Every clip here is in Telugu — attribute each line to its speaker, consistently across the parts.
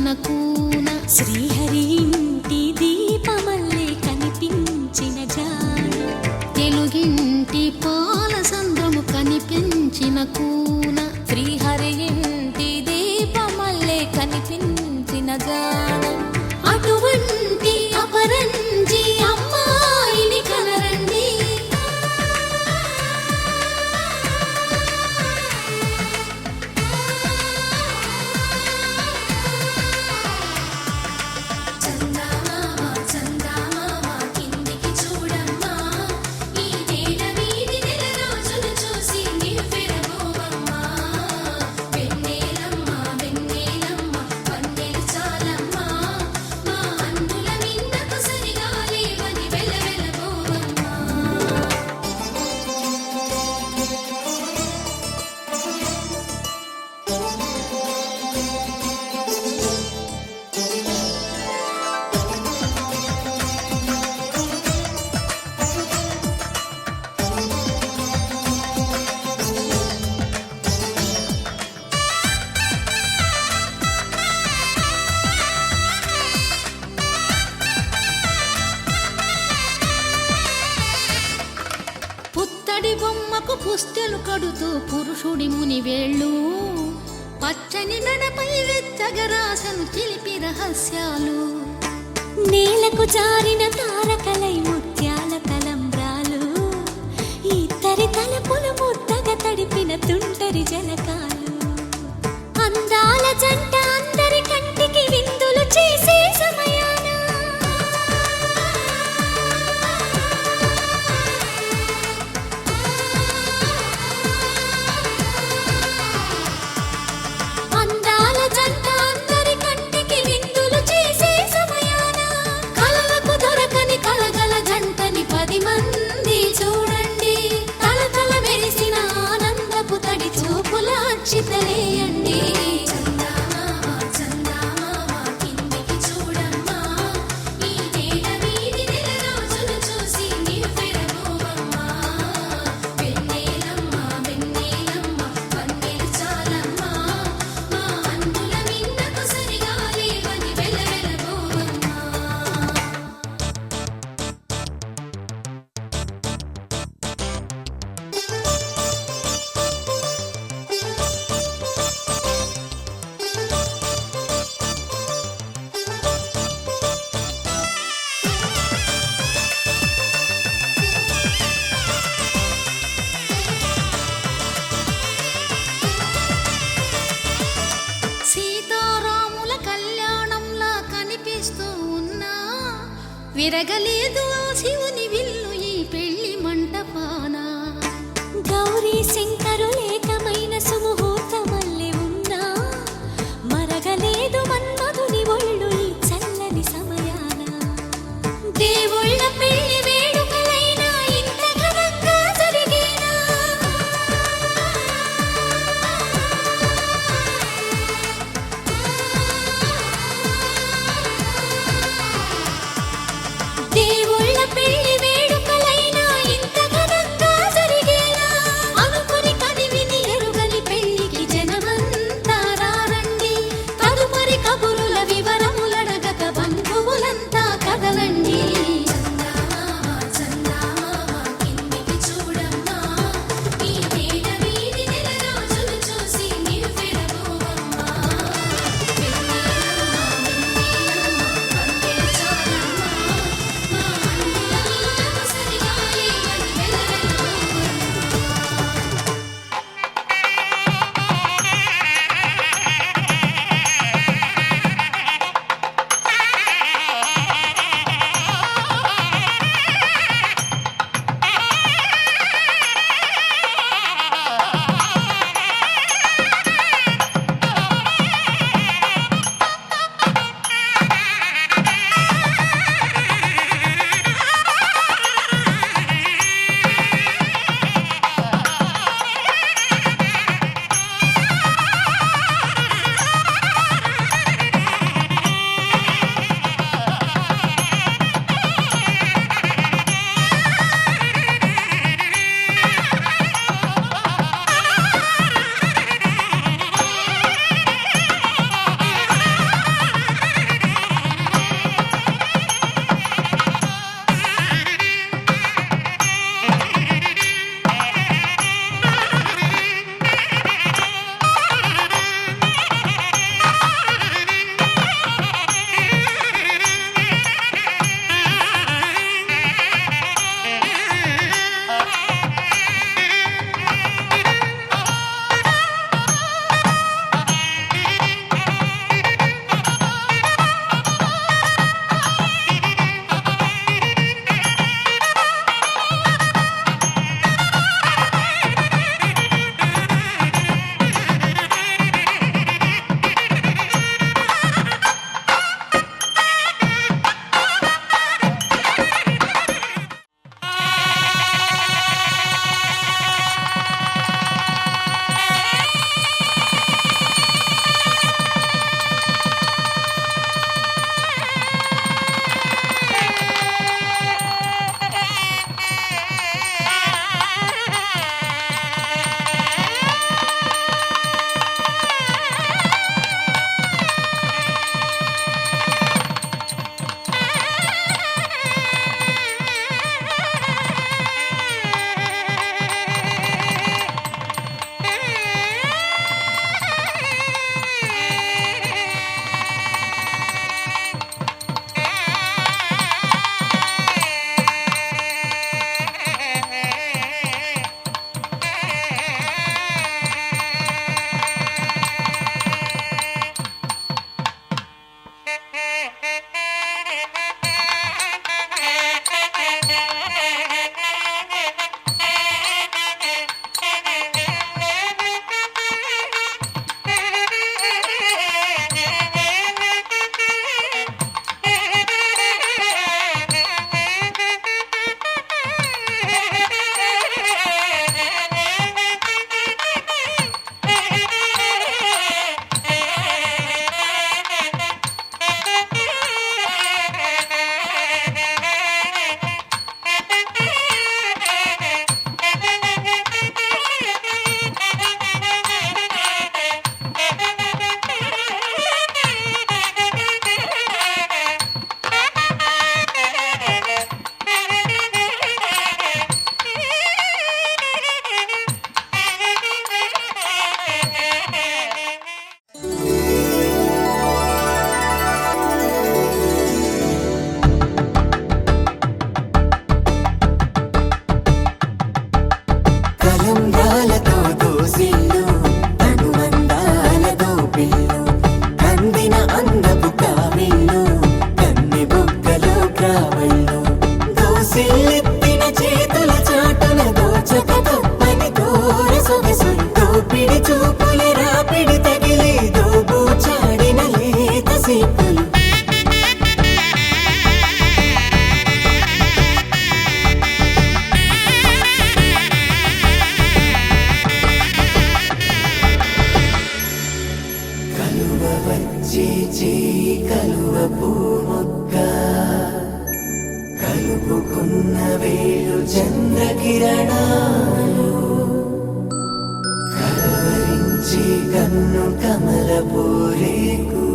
Speaker 1: కన్న కూన
Speaker 2: శ్రీహరి ఇంటి దీపమల్లే కనిపించిన జాడ
Speaker 1: తెలుగింటి పాల సంద్రము కనిపించిన కూన
Speaker 2: శ్రీహరి ఇంటి దీపమల్లే కనిపించిన జాడ అటువంటి అపరంజి అమ్మాయిని కనరండి.
Speaker 1: పుత్తడి బొమ్మకు పుస్తెలు కడుతూ పురుషుడి ముని వేళ్ళు పచ్చని మెడపై వెచ్చగరాసను చిలిపి రహస్యాలు
Speaker 2: నేలకు జారిన తారకలై ముత్యాల తలంబ్రాలు ఇద్దరి తలపులు ముద్దగా తడిపిన తుంటరి జలకాలు అందాల జంట అందరి కంటికి విందులు చేసే సమయాన అందాల జంట అందరి కంటికి విందులు చేసే సమయాన కలలకు దొరకని కలగల జంటని 10 మంది చూడండి. తలతల మెరిసిన ఆనందపు తడి చూపుల అక్షితలేయండి.
Speaker 1: సీతారాముల కళ్యాణంలా కనిపిస్తూ ఉన్నా విరగలేదు ఆ శివుని విల్లు ఈ పెళ్లి మంటపాన
Speaker 2: గౌరీ శంకరులేకమైన సుముహూర్తమల్లె ఉన్నా మరగలేదు మన్మధుని ఒళ్ళు ఈ చల్లని సమయాన దేవుళ్ళ పెళ్లి వేడుకలైనా ఇంత ఘనంగా జరిగేనా. దేవుళ్ళ పెళ్లి వేడుకలైనా ఇంత ఘనంగా జరిగేనా. అనుకుని
Speaker 3: కలువ పూమొక్క కలుపుకున్న వేళు చంద్రకిరణాలు కలవరించి కన్ను కమల పూరేకు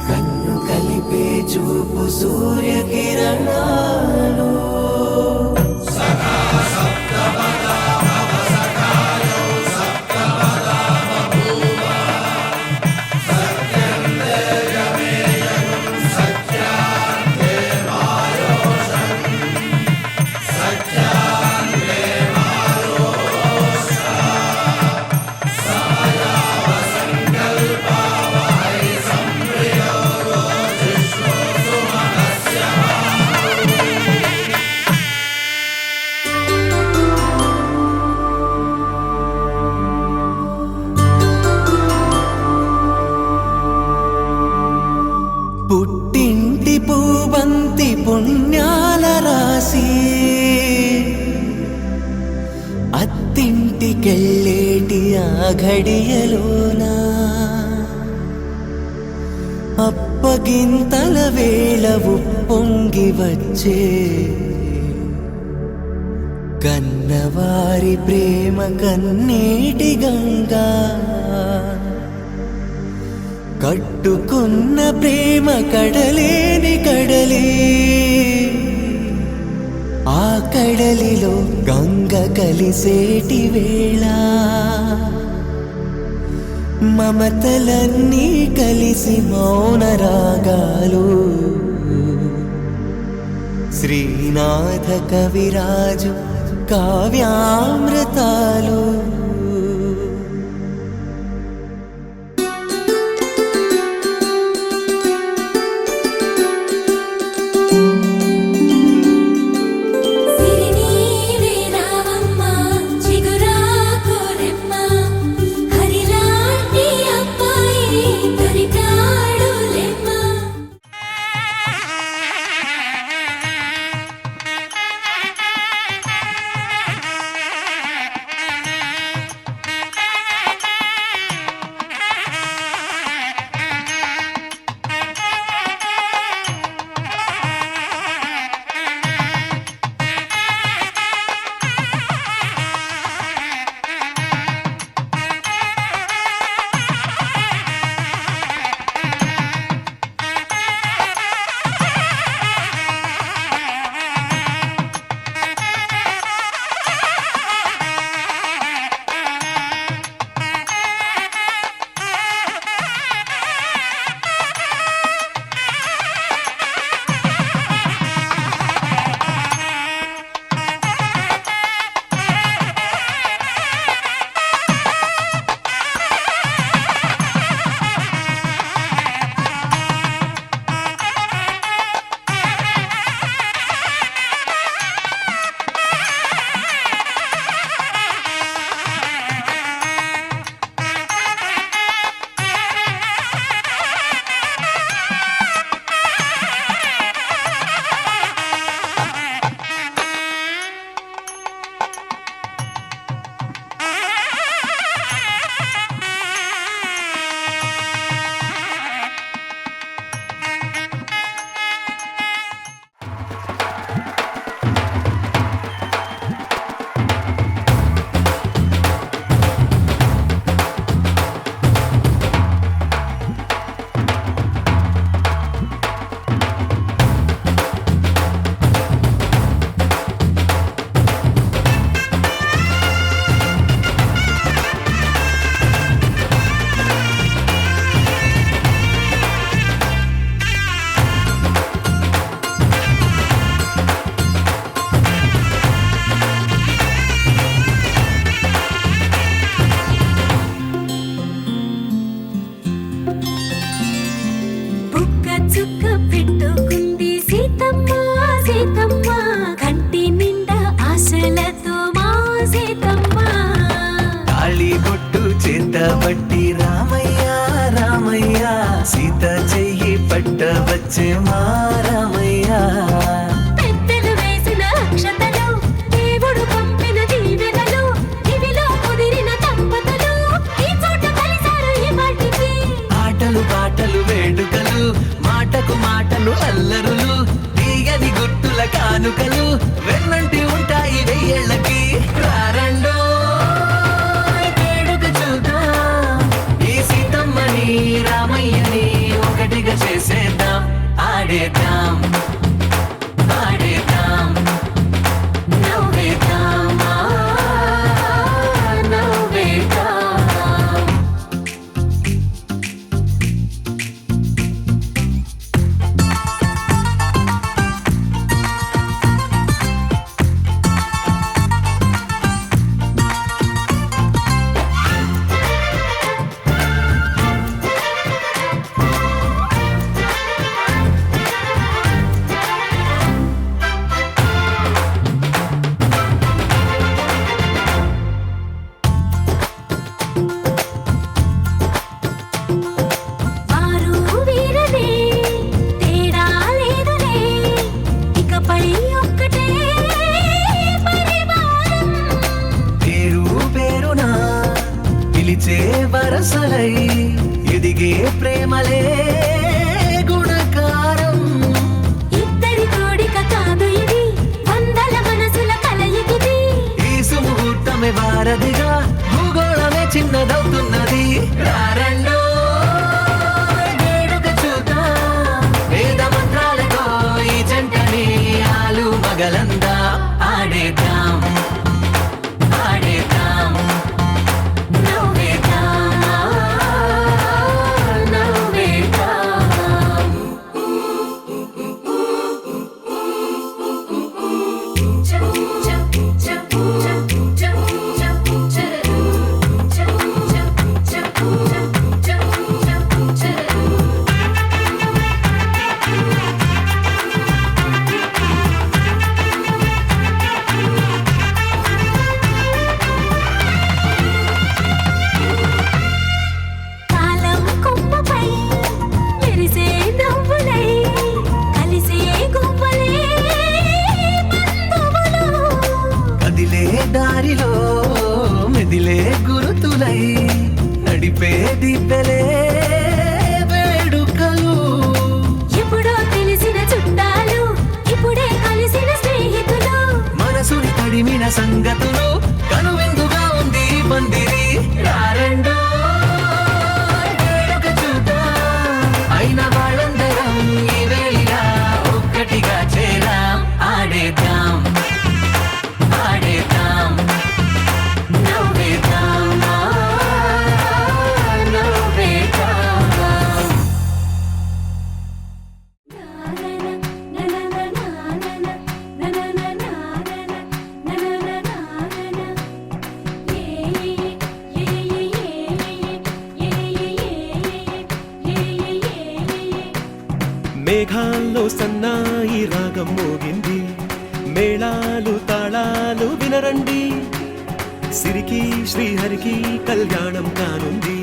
Speaker 3: కన్ను కలిపే చూపు సూర్యకిరణాలు పుట్టింటి పూబంతి పుణ్యాల రాసి అత్తింటికెళ్ళేటి ఆ ఘడియలోనా అప్పగింతల వేళ ఉప్పొంగి వచ్చే కన్నవారి ప్రేమ కన్నీటి గంగా కట్టుకున్న ప్రేమ కడలేని కడలే ఆ కడలిలో గంగ కలిసేటి వేళ మమతలన్నీ కలిసి మౌన రాగాలు శ్రీనాథ కవిరాజు కావ్యామృతాలు
Speaker 4: పట్టి రామయ్య రామయ్య సీత చెయ్యి పట్ట వచ్చే మా రామయ్య
Speaker 2: పెద్దలు వేసిన అక్షతలు దేవుడు పంపిన దీవెనలు ఇవిలో కుదిరిన దంపతులు ఈ చోట కలిసారు ఈ వాటికి
Speaker 4: ఆటలు పాటలు అల్లరులు తీయని గుర్తుల కానుకలు వెన్నంటి ఉంటాయి వెయ్యేళ్ళకి రారండో వేడుక చూద్దాం ఈ సీతమ్మని రామయ్యని ఒకటిగా చేసేద్దాం ఆడేద్దాం ఆడేద్దాం నవ్వేద్దాం నవ్వేద్దాం
Speaker 2: వారు వీరలే తేడా లేదులే ఇకపై ఒక్కటే పరివారం
Speaker 4: పేరు పేరునా పిలిచే వరసలై ఎదిగే ప్రేమలే గుణకారం
Speaker 2: ఇద్దరి కోడిక కాదు ఇది వందల మనసుల కలయికిది
Speaker 4: ఈ సుముహూర్తమే వారధిగా భూగోళమే చిన్నదవుతున్నది రారండో వేడుక చూద్దాం వేద మంత్రాలతో ఈ జంటని ఆలు మగలందా ఆడేద్దాం ఆడేద్దాం నవ్వేద్దాం నవ్వేద్దాం కాలం కొమ్మపై మెరిసే నవ్వులై కలిసే గువ్వలే బంధువులు కదిలే దారిలో మెదిలే గురుతులై నడిపే దిబ్బెలే వేడుకలు
Speaker 2: ఎప్పుడో తెలిసిన చుట్టాలు ఇప్పుడే కలిసిన స్నేహితులు
Speaker 4: మనసుని తడిమిన సంగతులు కనువిందుగా ఉంది ఈ పందిరి రారండో వేడుక చూద్దాం అయిన వాళ్ళందరం ఈ వేళ ఒక్కటిగా చేరాం ఆడేద్దాం ఆడేద్దాం నవ్వేద్దాం నవ్వేద్దాం
Speaker 5: మేఘాల్లో సన్నాయి రాగం మోగింది మేళాలు తాళాలు వినరండి సిరికి శ్రీహరికి కళ్యాణం కానుంది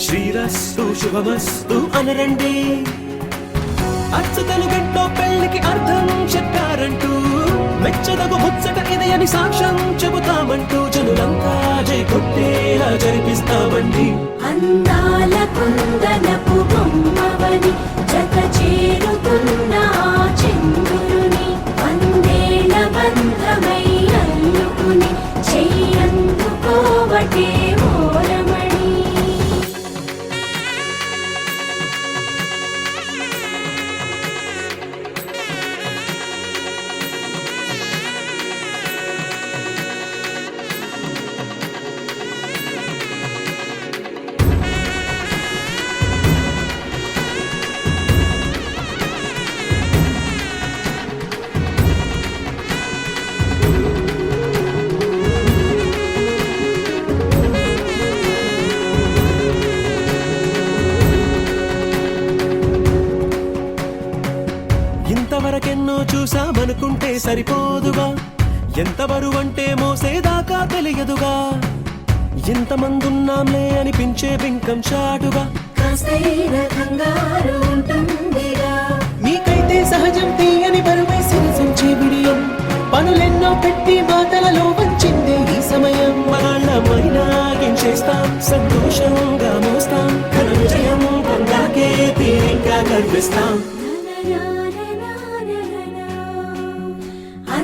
Speaker 5: శ్రీరస్తు శుభమస్తు అనరండి అచ్చతలు గంటో పెళ్లికి అర్థం చెప్పారంటూ మెచ్చదగు ముచ్చట ఇది అని సాక్ష్యం చెబుతామంటూ జనులంతా జై కొట్టేలా జరిపిస్తామండి
Speaker 2: అందాల కుందనపు బొమ్మవని జత చేరుతున్న ఆ చంద్రుని వందేల బంధమై అల్లుకుని చెయ్యందుకోవటే ఓరమణి
Speaker 5: ఇంతవరకెన్నో చూసామనుకుంటే సరిపోదుగా ఎంత బరువంటే మోసేదాకా తెలియదుగా ఇంతమందున్నాంలే అనిపించే బింకం చాటుగా
Speaker 2: కాస్తైన కంగారు ఉంటుందిగా
Speaker 5: మీకైతే సహజం తీయని బరువే సిరిసించే బిడియం పనులెన్నో పెట్టి మాటలలో వంచిందే ఈ సమయం మనాళ్ళమైనా గించేస్తాం సంతోషంగా మోస్తాం ఘన విజయం పొందాకే తీరిగ్గా కనిపిస్తాం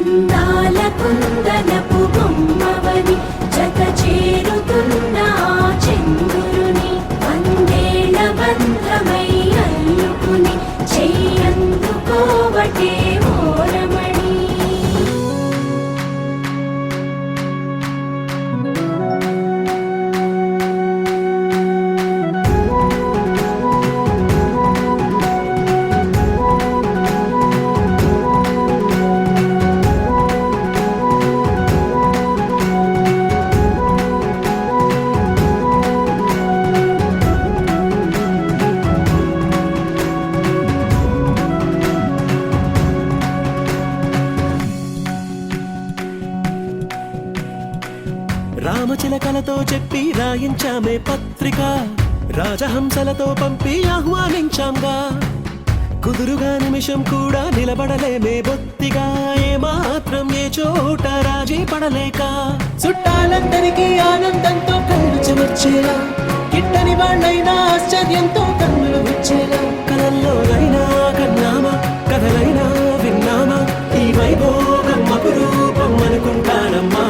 Speaker 2: అందాల కుందనపు బొమ్మవని జత చేరుతున్న ఆ చంద్రుని వందేళ్ల బంధమై అల్లుకుని చెయ్యందుకోవటే ఓరమణి.
Speaker 5: రామచిలకలతో చెప్పి రాయించామే పత్రిక, రాజహంసలతో పంపి ఆహ్వానించాంగా. కుదురుగా నిమిషం కూడా నిలబడలేమే బొత్తిగా, ఏమాత్రం ఏ చోట రాజీ పడలేక. చుట్టాలందరికీ ఆనందంతో కళ్ళు చెమర్చేలా, గిట్టని వాళ్ళైనా ఆశ్చర్యంతో కన్నులు వచ్చేలా. కలల్లోనైనా కన్నామా, కథలైనా విన్నామా, ఈ వైభోగం అపురూపం అనుకుంటానమ్మా.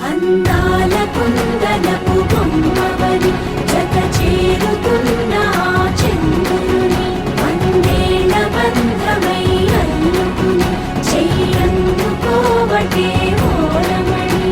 Speaker 2: అందాల కుందనపు బొమ్మవని జత చేరుతున్న ఆ చంద్రుని వందేళ్ల బంధమై అల్లుకుని చెయ్యందుకోవటే ఓరమణి.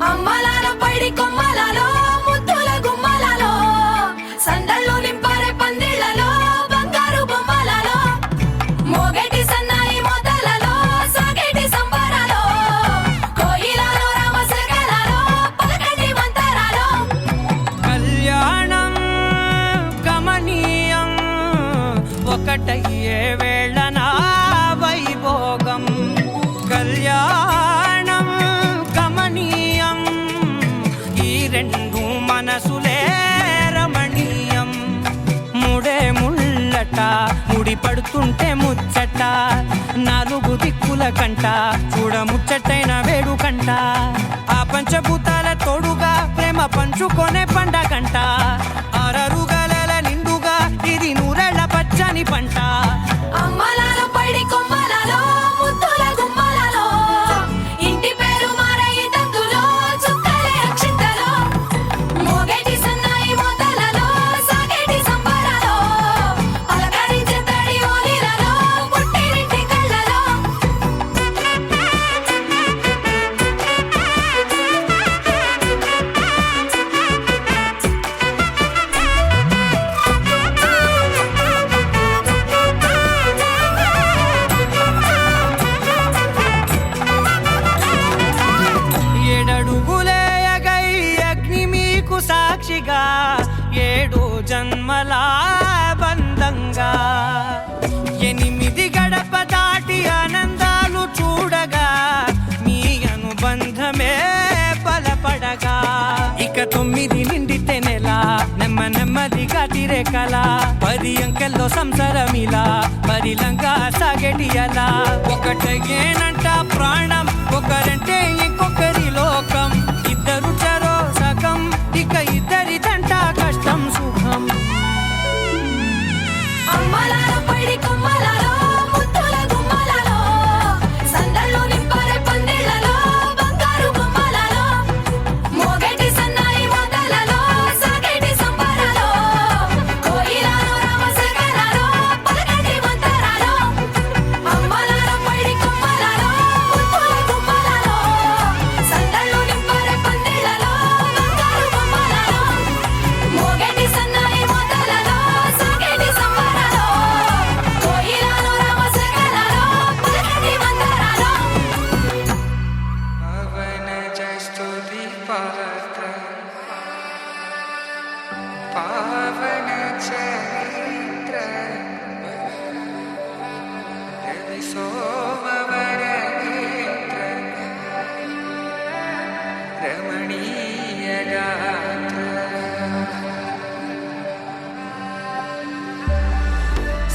Speaker 1: అమ్మలాల పైడి కొమ్మలలో ముద్దుల గుమ్మలలో సందళ్ళు నింపారే పందిళ్లలో బంగారు బొమ్మలలో మోగేటి సన్నాయి మొదలలో సాగేటి సంబరాలో కోయిలలో రామశకలలో పలకటి మంతరాలో.
Speaker 6: కళ్యాణం గమనీయం ఒకటయ్యే వేళ నా వైభోగం. కళ్యాణం గమనీయం ఈ రెండు మనసులే రమణీయం. ముడే ముళ్ళట ముడి పడుతుంటే ముచ్చట, నాలుగు దిక్కుల కంట చూడ ముచ్చటైన వేడుకంట. ఆ పంచభూతాల తోడుగా ప్రేమ పంచుకొనే పండగంట. అరరుగల నిండుగా ఇది నూరెళ్ళ పచ్చని పంట.
Speaker 1: అమ్మలాల పైడి కొమ్మలలో ముద్దుల గుమ్మలలో ఇంటి పేరు మారయి తందులో చుక్కలే అక్షింతలో మోగేటి సన్నాయి మొదలలో సాగేటి సంబరాలో పలకరించే తడి ఓలిలలో పుట్టినింటి కళ్ళలో.
Speaker 6: ఏడడుగులేయగై అగ్ని మీకు సాక్షిగా, ఏడు జన్మల బంధంగా. 8 గడప దాటి ఆనందాలు చూడగా మీ అనుబంధమే బలపడగా. ఇక 9 నిండితే నెల నెమ్మదిగా తిరేకల, 10 అంకెల్లో సంసారమిలా పరిలంగా సాగేటి అలా. ఒకటేనంట ప్రాణం, ఒకరంటే ఇంకొకరి లోకం. ఇద్దరు చరో సగం, ఇక ఇద్దరిదంట కష్టం సుఖం.
Speaker 1: అమ్మలాల పైడి కొమ్మలలో ముద్దుల గుమ్మలలో సందళ్ళు నింపారే పందిళ్లలో బంగారు బొమ్మలలో మోగేటి సన్నాయి మొదలలో సాగేటి సంబరాలో కోయిలలో రామశకలలో పలకటి మంతరాలో. అమ్మలాల పైడి కొమ్మలలో ముద్దుల గుమ్మలలో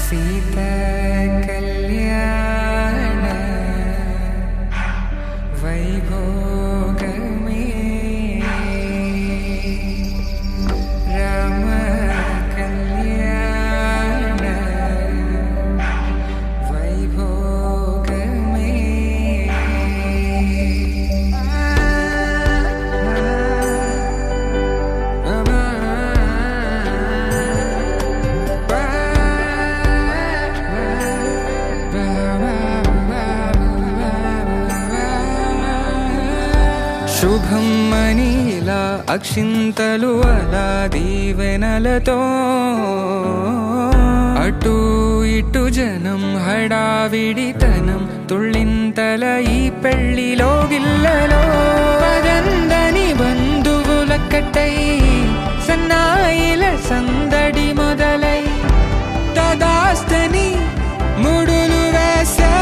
Speaker 7: సీత కళ్యాణ వైభోగమే రామ కళ్యాణ వైభోగమే శుభం అని ఇలా అక్షింతలు అలా దీవెనలతో అటు ఇటు జనం హడావిడితనం తుళ్ళింతల ఈ పెళ్లిలో గిల్లలో పదందని బంధువులక్కటై సన్నాయిల సందడి మొదలై తదాస్తని ముడులు వేసా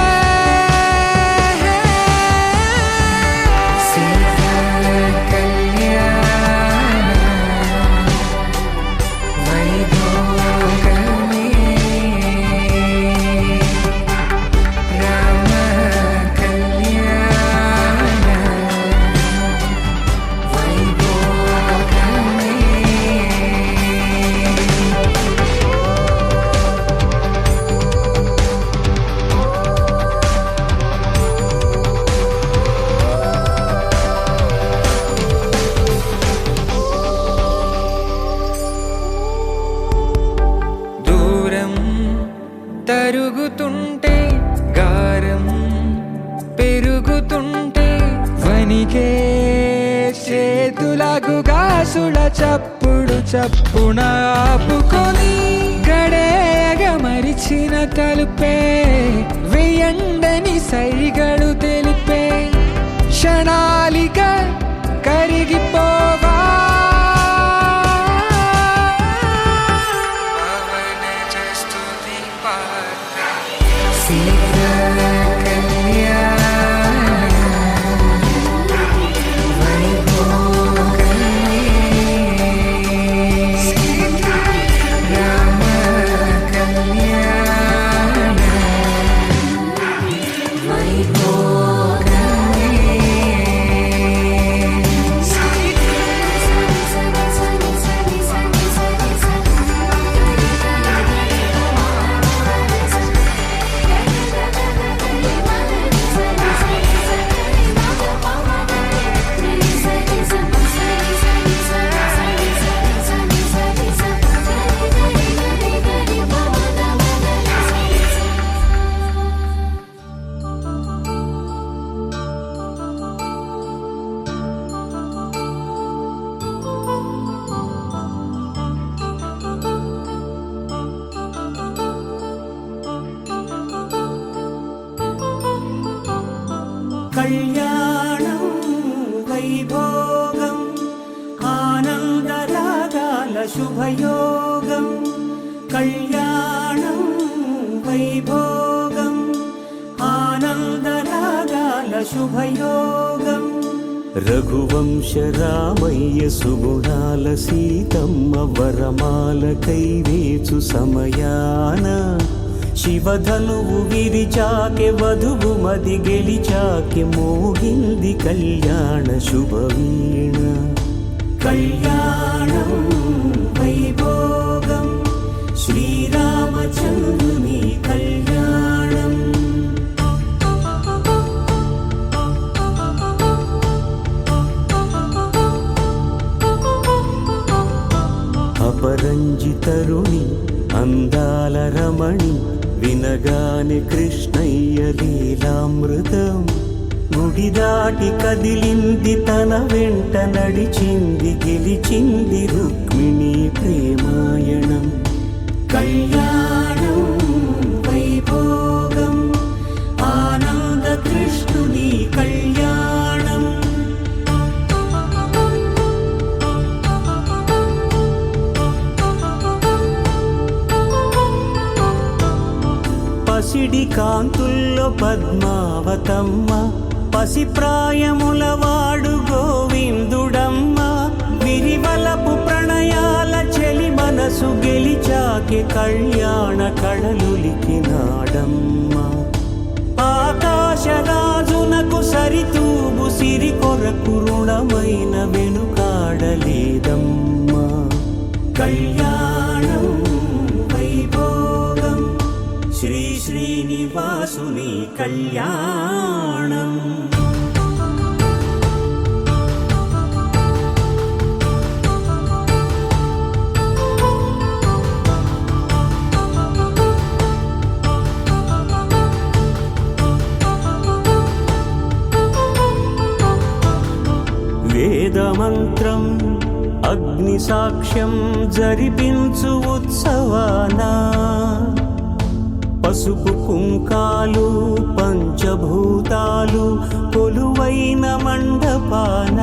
Speaker 7: తరుగుతుంటే గారం పెరుగుతుంటే వనికే చేతులకు గాసుల చప్పుడు చప్పున ఆపుకొని గడేగ మరిచిన తలుపే వెయ్యండని సైగడు తెలిపే క్షణాలిక కరిగిపోవా
Speaker 5: కళ్యాణం వైభోగం ఆనందరాగాల శుభయోగం కళ్యాణం వైభోగం ఆనందరాగాల శుభయోగం రఘువంశ రామయ్య సుగుణాల సీతమ్మ వరమాల కైవేచు సమయాన శివధనువు విరిచాకె వధువు మది గెలిచాకె మోగింది కళ్యాణ శుభవీణ కళ్యాణం వైభోగం శ్రీరామచంద్రుని కళ్యాణం అపరంజి తరుణి అందాల రమణి వినగాని కృష్ణయ్య లీలామృతం గుడి దాటి కదిలింది తన వెంట నడిచింది గెలిచింది రుక్మిణి ప్రేమాయణం కళ్యాణం వైభోగం ఆనంద కృష్ణుని కళ్యాణం పసిడి కాంతుల్లో పద్మావతమ్మ పసిప్రాయముల వాడు గోవిందుడమ్మ విరివలపు ప్రణయాల చెలి మన మనసు గెలిచాకే కళ్యాణ కళలులికినాడమ్మా. ఆకాశరాజునకు సరితూగు సిరి కొరకు రుణమైన వెనుకాడలేదమ్మా. కళ్యాణం వైభోగం శ్రీ శ్రీనివాసుని కళ్యాణం. వేదమంత్రం అగ్ని సాక్ష్యం జరిపించు ఉత్సవానా, పసుపు కుంకాలు పంచభూతాలు కొలువైన మండపాన,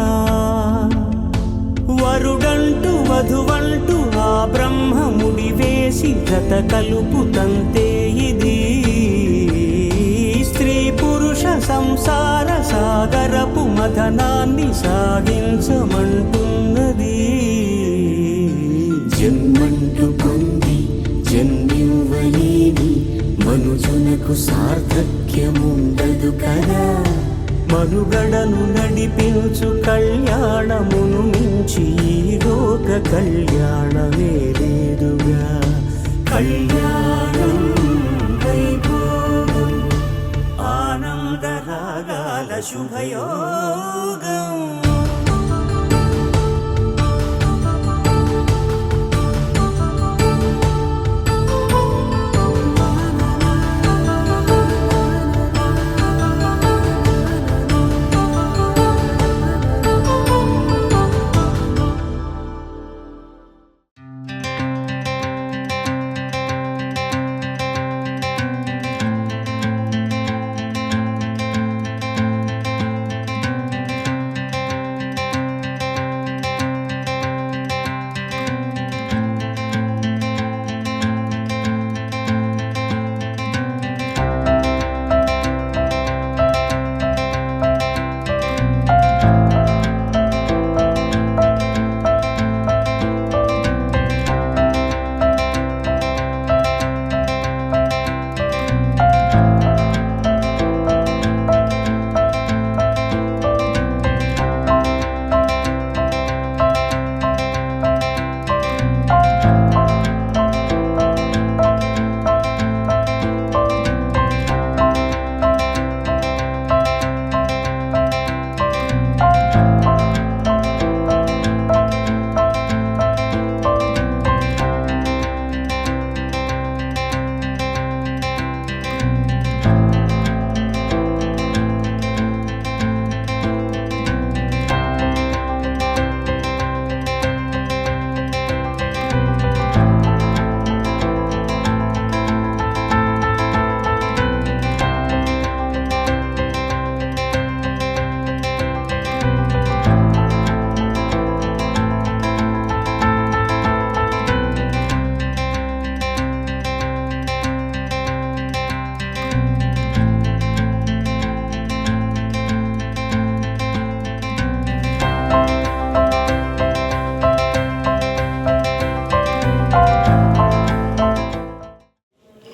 Speaker 5: వరుడంటూ వధువంటూ ఆ బ్రహ్మముడి వేసి జత కలుపుతంతే ఇది. స్త్రీ పురుష సంసార సాగరపు మథనాన్ని సాగించమంటున్నది. జన్మంటూ పొంది జన్మివ్వలేని మనుజునకు సార్థక్యముండదు కదా. మనుగడను నడిపించు కళ్యాణమును మించి ఈ లోక కళ్యాణమే లేదుగా. కళ్యాణం వైభోగం ఆనందరాగాల శుభయోగం.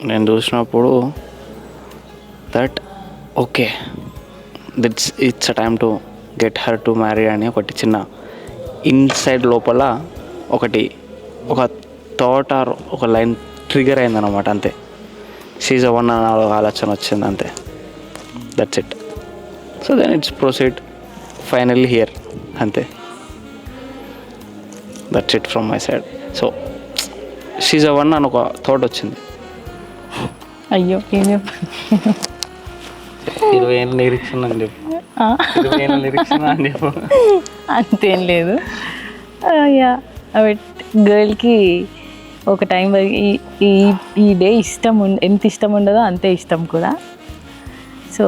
Speaker 8: నేను చూసినప్పుడు that okay it's a time to get her to marry అని ఒకటి చిన్న ఇన్సైడ్ లోపల ఒక థాట్ ఆర్ ఒక లైన్ ట్రిగర్ అయిందన్నమాట. అంతే, షీజ్ అ వన్ అన్న ఆలోచన వచ్చింది అంతే. That's it. So then it's proceed finally here అంతే. That's it from my side. So she's a one అని ఒక థాట్ వచ్చింది.
Speaker 9: అయ్యో ఏం
Speaker 8: 20 ఏళ్ళ నిరీక్షణ అని చెప్పు. 20 ఏళ్ళ నిరీక్షణ అని చెప్పు.
Speaker 9: అంతేం లేదు. గర్ల్కి ఒక టైం ఈ డే ఇష్టం ఎంత ఇష్టం ఉండదో అంతే ఇష్టం కూడా. So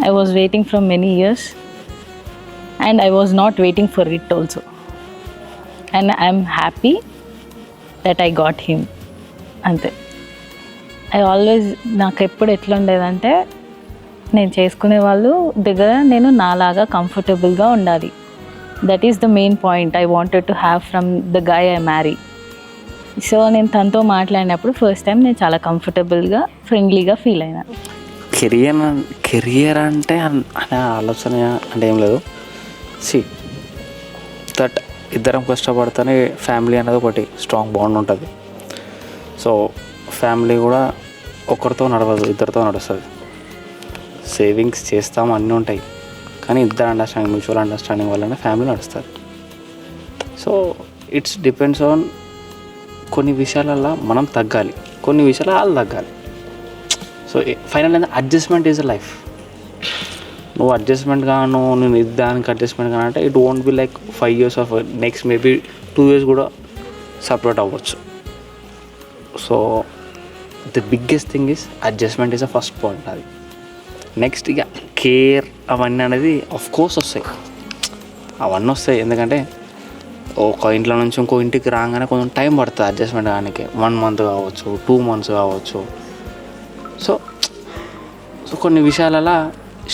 Speaker 9: I was waiting from many years and I was not waiting for it also. And I'm happy that I got him అంతే. ఐ ఆల్వేస్ నాకు ఎప్పుడు ఎట్లా ఉండేదంటే నేను చేసుకునే వాళ్ళు దగ్గర నేను నాలాగా కంఫర్టబుల్గా ఉండాలి. That is the main point I wanted to have from the guy I marry. So నేను తనతో మాట్లాడినప్పుడు ఫస్ట్ టైం నేను చాలా కంఫర్టబుల్గా ఫ్రెండ్లీగా ఫీల్ అయినా.
Speaker 8: కెరియర్ అంటే అనే ఆలోచన అంటే ఏం లేదు. సి దట్ ఇద్దరం కష్టపడితేనే ఫ్యామిలీ అనేది ఒకటి స్ట్రాంగ్ బాండ్ ఉంటుంది. సో ఫ్యామిలీ కూడా ఒకరితో నడవదు, ఇద్దరితో నడుస్తుంది. సేవింగ్స్ చేస్తాం అన్నీ ఉంటాయి, కానీ ఇద్దరు అండర్స్టాండింగ్, మ్యూచువల్ అండర్స్టాండింగ్ వల్లనే ఫ్యామిలీ నడుస్తుంది. సో ఇట్స్ డిపెండ్స్ ఆన్ కొన్ని విషయాలలో మనం తగ్గాలి, కొన్ని విషయాలు వాళ్ళు తగ్గాలి. సో ఫైనల్ అయితే అడ్జస్ట్మెంట్ ఈజ్ అ లైఫ్. నువ్వు అడ్జస్ట్మెంట్ గాను నేను ఇది దానికి అడ్జస్ట్మెంట్ కానీ అంటే it won't be like 5 years of next maybe 2 years కూడా సపరేట్ అవ్వచ్చు. So the biggest thing is adjustment is a first point. అది నెక్స్ట్ ఇక కేర్ అవన్నీ అనేది కోర్స్ వస్తాయి, అవన్నీ వస్తాయి. ఎందుకంటే ఒక ఇంట్లో నుంచి ఇంకో ఇంటికి రాగానే కొంచెం టైం పడుతుంది అడ్జస్ట్మెంట్ కానీ. 1 month కావచ్చు, 2 months కావచ్చు. సో కొన్ని విషయాలలో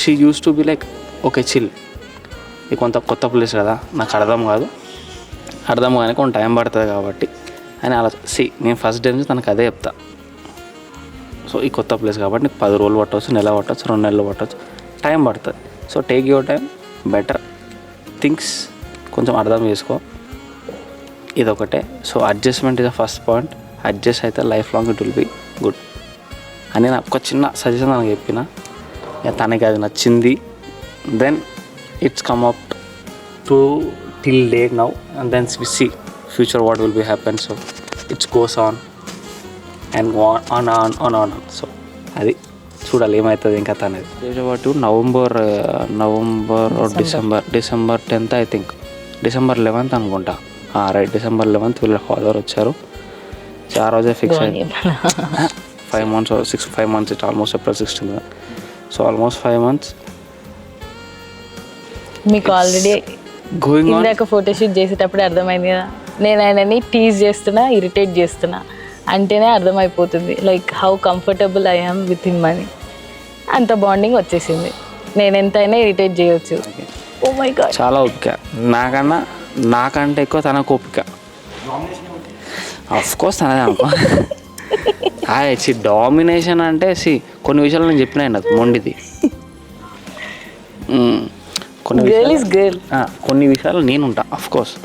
Speaker 8: she use to be like okay chill, ఇది కొంత కొత్త ప్లేస్ కదా, నాకు అర్థం కానీ కొంచెం టైం పడుతుంది కాబట్టి అని అలా నేను ఫస్ట్ డే నుంచి తనకు అదే చెప్తా. సో ఈ కొత్త ప్లేస్ కాబట్టి నీకు 10 రోజులు పట్టవచ్చు, నెల పట్టవచ్చు, 2 నెలలు పట్టవచ్చు, టైం పడుతుంది. So take your time, better things కొంచెం అర్థం చేసుకో, ఇదొకటే. So adjustment is the first point. Adjust అయితే life long it will be good అని నాకు ఒక చిన్న సజెషన్ నాకు చెప్పిన. తనకి అది నచ్చింది. Then it's come up to till date now and then we see future what will be happen. So it's goes on and on. సో అది చూడాలి ఏమవుతుంది ఇంకా తనది. పాటు November December 10th I think, December 11th అనుకుంటా. రైట్, December 11th వీళ్ళ ఫాదర్ వచ్చారు. ఆ రోజే ఫిక్స్ అయింది. 5 months or 5 months, it almost April 16th. So almost 5 months.
Speaker 9: మీకు ఆల్రెడీ ఇందాక ఫోటోషూట్ చేసేటప్పుడు అర్థమైంది కదా, నేను ఆయనని టీజ్ చేస్తున్నా, ఇరిటేట్ చేస్తున్నా అంటేనే అర్థమైపోతుంది like how comfortable I am with him అని. అంత బాండింగ్ వచ్చేసింది. నేను ఎంతైనా ఇరిటేట్ చేయొచ్చు. ఓ మై గాడ్,
Speaker 8: చాలా ఓపిక. నాకంటే ఎక్కువ తనకు ఓపిక. అఫ్కోర్స్ తనదే అనుకో. డామినేషన్ అంటే కొన్ని విషయాలు నేను చెప్పినా నాకు మొండిది. కొన్ని విషయాలు నేనుంటా అఫ్కోర్స్.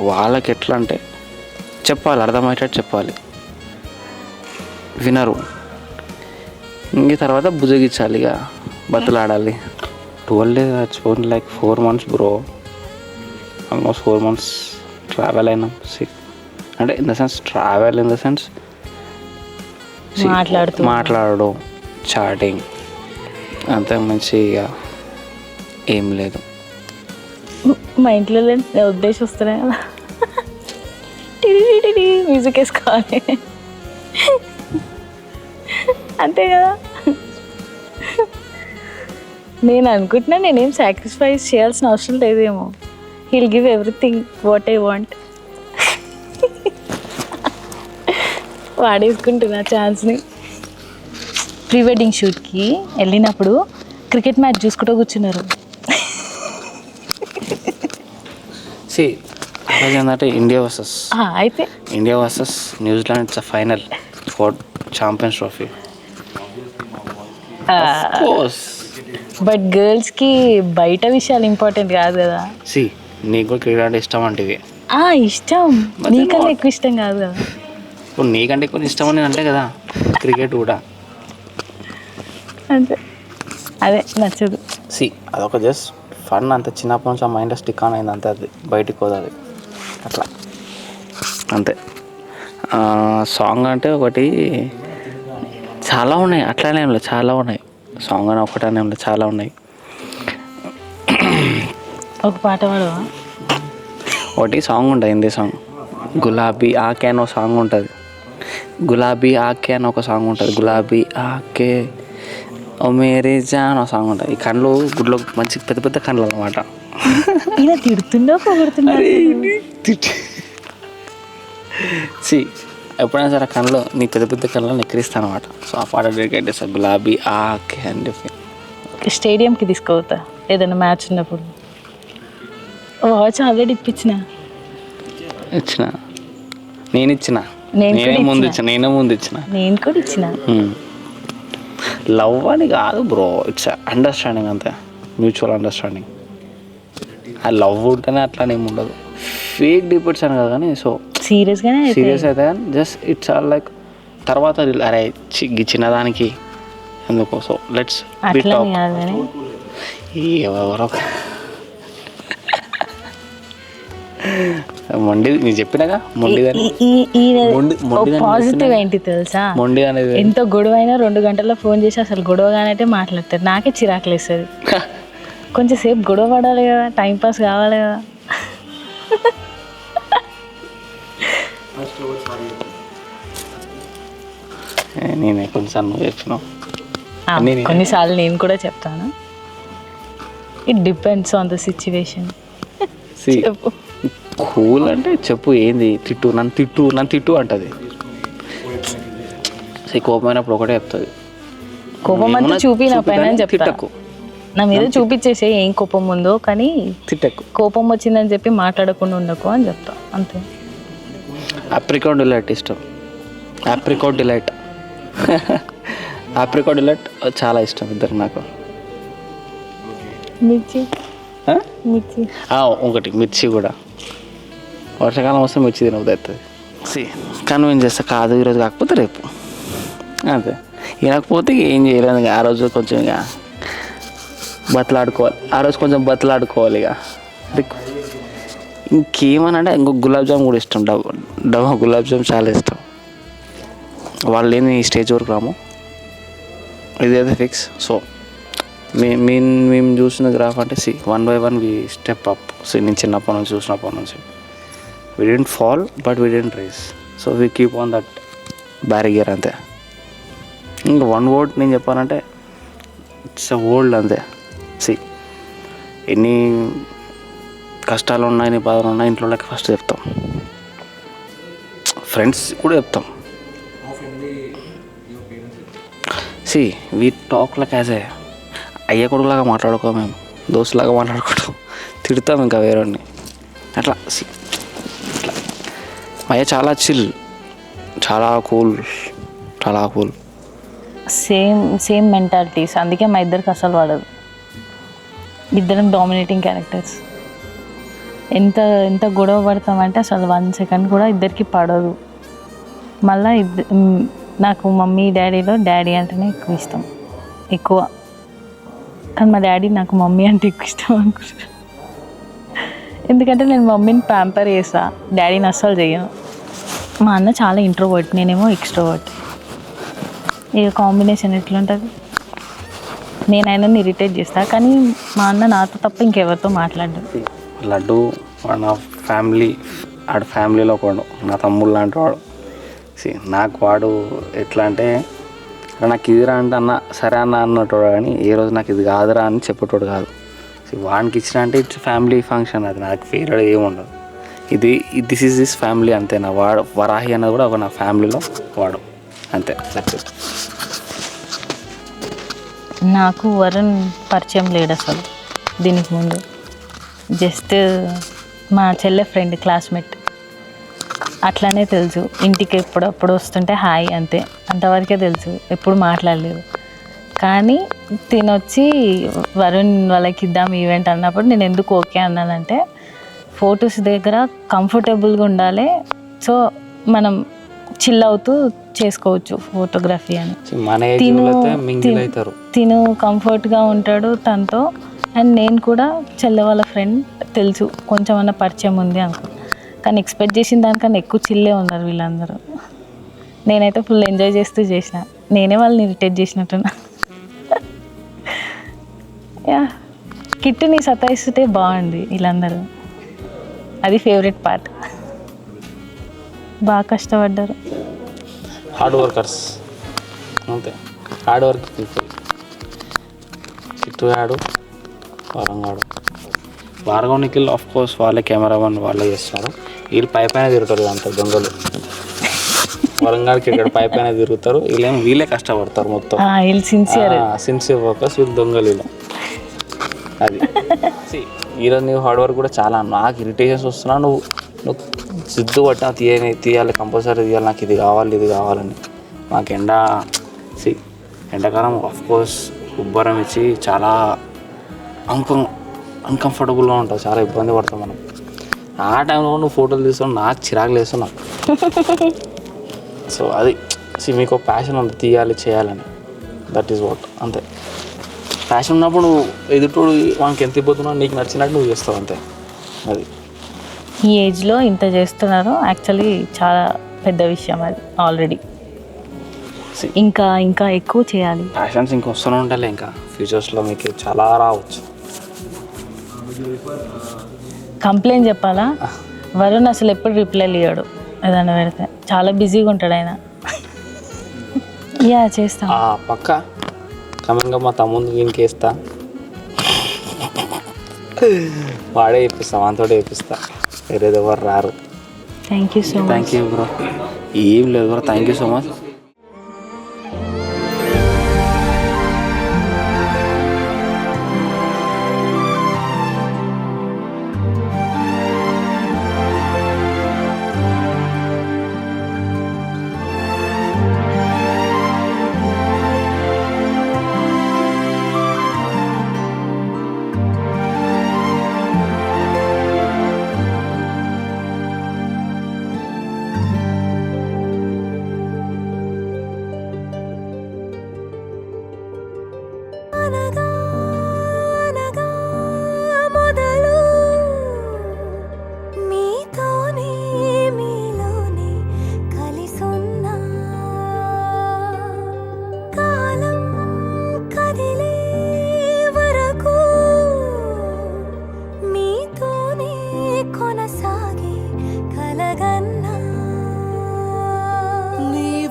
Speaker 8: వాళ్ళకి ఎట్లా అంటే చెప్పాలి, అర్థమయ్యేటట్టు చెప్పాలి, వినరు. ఇంక తర్వాత బుజగిచ్చాలి, ఇక బతులాడాలి. 12 like 4 months bro, almost 4 months travel అయినాం. అంటే in the sense travel in the sense మాట్లాడడం, చాటింగ్, అంత మంచిగా ఏం లేదు.
Speaker 9: మా ఇంట్లో ఉద్దేశం వస్తున్నాయి కదా, మ్యూజిక్ వేసుకోవాలి అంతే కదా. నేను అనుకుంటున్నా నేనేం సాక్రిఫైస్ చేయాల్సిన అవసరం లేదేమో. He'll give everything what I want. వాడేసుకుంటున్నా ఛాన్స్ని. ప్రీ వెడ్డింగ్ షూట్కి వెళ్ళినప్పుడు క్రికెట్ మ్యాచ్ చూసుకుంటూ కూర్చున్నారు.
Speaker 8: ఏంటంటే India versus New Zealand, it's a final for champions trophy.
Speaker 9: But గర్ల్స్కి బయట విషయాలు ఇంపార్టెంట్ కాదు కదా.
Speaker 8: నీకు కూడా క్రికెట్ అంటే ఇష్టం అంటే
Speaker 9: ఇష్టం, నీకన్నా ఎక్కువ ఇష్టం కాదు కదా.
Speaker 8: ఇప్పుడు నీకంటే ఎక్కువ ఇష్టం అని అంటే కదా క్రికెట్ కూడా.
Speaker 9: అంతే, అదే నచ్చదు.
Speaker 8: అదొక జస్ట్ ఫన్, అంతే. చిన్నప్పటి నుంచి ఆ మైండ్ స్టిక్ ఆన్ అయింది అంతే, అది బయటికి పోతుంది అట్లా అంతే. సాంగ్ అంటే ఒకటి చాలా ఉన్నాయి, అట్లానే లేదు, చాలా ఉన్నాయి. సాంగ్ అని ఒకటనే లేదు, చాలా ఉన్నాయి.
Speaker 9: ఒక పాట పాడవా?
Speaker 8: ఒకటి సాంగ్ ఉంటుంది, హిందీ సాంగ్, గులాబీ ఆకే అని ఒక సాంగ్ ఉంటుంది. గులాబీ ఆకే అని ఒక సాంగ్ ఉంటుంది. గులాబీ ఆకే ఓ మేరే జాన్ ఒక సాంగ్ ఉంటుంది. ఈ కళ్ళు గుడ్లో మంచి పెద్ద పెద్ద కళ్ళు అనమాట.
Speaker 9: తిడుతుండో పొగుడుతుండో
Speaker 8: ఎప్పుడైనా సరే కళ్ళు నీ పెద్ద పెద్ద కళ్ళు నెక్కిరిస్తాను అనమాట. సో ఆ పాట డెడికేట్ చేస్తాను, గులాబీ ఆకే అని చెప్పి.
Speaker 9: స్టేడియంకి తీసుకోవద్దా ఏదైనా మ్యాచ్ ఉన్నప్పుడు? వాచ్ ఆల్రెడీ ఇప్పించిన.
Speaker 8: ఇచ్చిన నేను ఇచ్చిన
Speaker 9: నేను కూడా
Speaker 8: నేనే ముందు
Speaker 9: ఇచ్చిన.
Speaker 8: ఇచ్చిన నేనే ముందు ఇచ్చిన.
Speaker 9: నేను కూడా ఇచ్చిన.
Speaker 8: లవ్ అని కాదు బ్రో, ఇట్స్ అండర్స్టాండింగ్ అంతే, మ్యూచువల్ అండర్స్టాండింగ్. ఆ లవ్ ఉంటేనే అట్లానే ఏమి ఉండదు. ఫేక్ డిపెండ్స్ అని కదా కానీ, సో
Speaker 9: సీరియస్గానే
Speaker 8: సీరియస్ అయితే కానీ జస్ట్ ఇట్స్ ఆల్ లైక్ తర్వాత అరే చిన్నదానికి ఎందుకో, సో లెట్స్ బి
Speaker 9: అట్లా
Speaker 8: టాక్.
Speaker 9: కాదు కానీ
Speaker 8: ఎవరో మొండి నేను చెప్పినాగా మొండిదని.
Speaker 9: పాజిటివ్ ఏంటి తెలుసా,
Speaker 8: మొండి అనేది
Speaker 9: ఎంత గొడవ అయినా 2 గంటల్లో ఫోన్ చేసి అసలు గొడవగానైతే మాట్లాడతారు. నాకే చిరాకులేస్తుంది. కొంచెం సేపు గొడవ పడాలి కదా, టైంపాస్ కావాలి కదా.
Speaker 8: నేనే కొన్నిసార్లు నువ్వు చెప్పినావు.
Speaker 9: కొన్నిసార్లు నేను కూడా చెప్తాను. It depends on the situation. చెప్పు.
Speaker 8: కూల్ అంటే చెప్పు ఏంది, నన్ను తిట్టు అంటది. కోపమైనప్పుడు ఒకటే చెప్తుంది,
Speaker 9: కోపం అంతా చూపి నా పైన చెప్తా,
Speaker 8: తిట్టకు,
Speaker 9: నా మీద చూపించేసే ఏం కోపం ఉందో, కానీ
Speaker 8: తిట్టకు,
Speaker 9: కోపం వచ్చిందని చెప్పి మాట్లాడకుండా ఉండకు అని చెప్తా అంతే.
Speaker 8: ఆప్రికాట్ డిలైట్ ఇష్టం. ఆప్రికాట్ డిలైట్ చాలా ఇష్టం ఇద్దరు నాకు.
Speaker 9: మిర్చి మిర్చి
Speaker 8: ఒకటి మిర్చి కూడా, వర్షాకాలం వస్తే మిర్చి తినబుద్ధి అవుతుంది. కన్విన్స్ చేస్తా, కాదు ఈరోజు కాకపోతే రేపు అంతే. వినకపోతే ఏం చేయలేదు. ఇక ఆ రోజు కొంచెం ఇక బతలాడుకోవాలి, కొంచెం బతలాడుకోవాలి ఇక. ఇంకేమనంటే ఇంకొక గులాబ్ జామ్ కూడా ఇష్టం. డబ్బా గులాబ్ జామ్ చాలా ఇష్టం. వాళ్ళు లేని ఈ స్టేజ్ వరకు రాము, ఇదైతే ఫిక్స్. సో మేము చూసిన గ్రాఫ్ అంటే 1 by 1 వి స్టెప్ అప్. నేను చిన్నప్పటి నుంచి చూసినప్పటి నుంచి we didn't fall but we didn't rise. So we keep on that barrier అంతే. ఇంకా 1 word నేను చెప్పానంటే ఇట్స్ అ వరల్డ్ అంతే. ఎన్ని కష్టాలు ఉన్నాయి, ఎన్ని బాధలు ఉన్నాయి, ఇంట్లో వాళ్ళకి ఫస్ట్ చెప్తాం, ఫ్రెండ్స్ కూడా చెప్తాం. We talk like as a అయ్య కొడుకులాగా మాట్లాడుకో, మేము దోస్తులాగా మాట్లాడుకుంటాం, తిడతాం ఇంకా వేరేవాడిని అట్లా. అట్లా అయ్య చాలా చిల్, చాలా కూల్.
Speaker 9: Same mentalities. అందుకే మా ఇద్దరికి అసలు పడదు. ఇద్దరం డామినేటింగ్ క్యారెక్టర్స్. ఎంత గొడవ పడతామంటే అసలు 1 second కూడా ఇద్దరికి పడదు. మళ్ళీ నాకు మమ్మీ డాడీలో డాడీ అంటేనే ఎక్కువ. కానీ మా డాడీ నాకు మమ్మీ అంటే ఎక్కువ ఇష్టం అనుకుంటారు. ఎందుకంటే నేను మమ్మీని ప్యాంపర్ చేస్తా, డాడీని అస్సలు చెయ్యను. మా అన్న చాలా ఇంట్రోవర్ట్, నేనేమో ఎక్స్ట్రోవర్ట్. ఇక కాంబినేషన్ ఎట్లుంటుంది. నేను ఆయనని ఇరిటేట్ చేస్తా, కానీ మా అన్న నాతో తప్ప ఇంకెవరితో మాట్లాడదు.
Speaker 8: లడ్డు నా ఫ్యామిలీలో ఒకడు, నా తమ్ముడు లాంటి వాడు. నాకు వాడు ఎట్లా అంటే, నాకు ఇదిరా అంటే అన్న సరే అన్న అన్నటోడు, కానీ ఏ రోజు నాకు ఇది కాదురా అని చెప్పేటోడు కాదు. వానికి ఇచ్చిన అంటే ఇట్స్ ఫ్యామిలీ ఫంక్షన్, అది నాకు ఫేవరెట్ ఏముండదు. దిస్ ఈజ్ దిస్ ఫ్యామిలీ అంతే. నా వాడు వరాహి అన్నది కూడా ఒక నా ఫ్యామిలీలో వాడు అంతే.
Speaker 9: నాకు వరుణ్ పరిచయం లేడు అసలు దీనికి ముందు. జస్ట్ మా చెల్లె ఫ్రెండ్, క్లాస్మేట్, అట్లానే తెలుసు. ఇంటికి ఎప్పుడప్పుడు వస్తుంటే హాయ్ అంతే, అంతవరకే తెలుసు. ఎప్పుడు మాట్లాడలేదు. కానీ తినొచ్చి వరుణ్ వాళ్ళకి ఇద్దాం ఈవెంట్ అన్నప్పుడు నేను ఎందుకు ఓకే అన్నానంటే, ఫొటోస్ దగ్గర కంఫర్టబుల్గా ఉండాలి, సో మనం చిల్ అవుతూ చేసుకోవచ్చు ఫోటోగ్రఫీ అని. తిను కంఫర్ట్గా ఉంటాడు తనతో. అండ్ నేను కూడా చెల్లె వాళ్ళ ఫ్రెండ్, తెలుసు కొంచెం అన్న పరిచయం ఉంది అనుకో. కానీ ఎక్స్పెక్ట్ చేసిన దానికన్నా ఎక్కువ చిల్లే ఉన్నారు వీళ్ళందరూ. నేనైతే ఫుల్ ఎంజాయ్ చేస్తూ చేసిన. నేనే వాళ్ళని ఇరిటేట్ చేసినట్టున్నా. యా, కిట్టుని సతాయిస్తుంటే బాగుంది వీళ్ళందరూ. అది ఫేవరెట్ పార్ట్. బాగా కష్టపడ్డారు.
Speaker 8: హార్డ్ వర్కర్స్ అంతే, హార్డ్ వర్క్ పీపుల్. కిట్టు ఆడు, వరంగాడు, భార్గవ్ నిఖిల్ ఆఫ్ కోర్స్ వాళ్ళే కెమెరామన్, వాళ్ళే చేస్తారు. వీళ్ళు పైన తిరుగుతారు అంత దొంగలు. వరంగాడికి ఇక్కడ పైన తిరుగుతారు, వీళ్ళే కష్టపడతారు మొత్తం. సిన్సియర్ వర్కర్స్, వీళ్ళు దొంగలు. అది ఈరోజు నీ హార్డ్ వర్క్ కూడా చాలా నాకు ఇరిటేషన్స్ వస్తున్నా నువ్వు జిద్దు పట్టినా తీయాలి కంపల్సరీ తీయాలి, నాకు ఇది కావాలని. మాకు ఎండాకాలం ఆఫ్కోర్స్ ఉబ్బరం ఇచ్చి చాలా అన్కంఫర్టబుల్గా ఉంటుంది, చాలా ఇబ్బంది పడతాం మనం. ఆ టైంలో నువ్వు ఫోటోలు తీస్తున్నావు, నాకు చిరాకు లేస్తున్నావు. సో అది మీకు ఒక ప్యాషన్ ఉంది తీయాలి చేయాలని, దట్ ఈస్ వాట్. అంతే ప్యాషన్ ఉన్నప్పుడు నువ్వు ఎదుటోడు వానికి ఎంత ఇబ్బందున్నావు నీకు నచ్చినట్టు నువ్వు చేస్తావు, అంతే. అది
Speaker 9: ఈ ఏజ్లో ఇంత చేస్తున్నారు, యాక్చువల్లీ చాలా పెద్ద విషయం అది. ఆల్రెడీ ఇంకా ఇంకా ఎక్కువ చేయాలి.
Speaker 8: ప్యాషన్స్ ఇంకా వస్తూనే ఉంటాయి, ఇంకా ఫ్యూచర్స్లో మీకు చాలా రావచ్చు.
Speaker 9: కంప్లైంట్ చెప్పాలా, వరుణ్ అసలు ఎప్పుడు రిప్లై ఇవ్వడు ఏదైనా పెడితే, చాలా బిజీగా ఉంటాడు ఆయన. యా చేస్తాం
Speaker 8: పక్క కమెంట్గా మా తమ్ముడు వీనికి వేస్తా, వాడే చేపిస్తా, వానితోటే చేపిస్తా, వేరేది ఎవరు రారు.
Speaker 9: Thank you so much.
Speaker 8: Thank you bro. ఏం లేదు bro, thank you so much.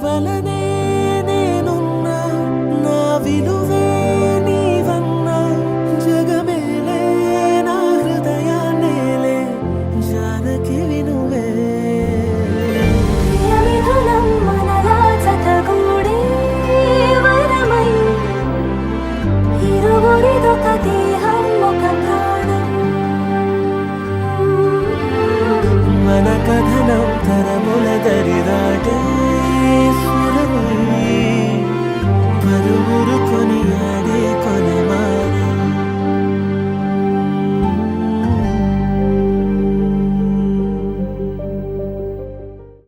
Speaker 2: వలనే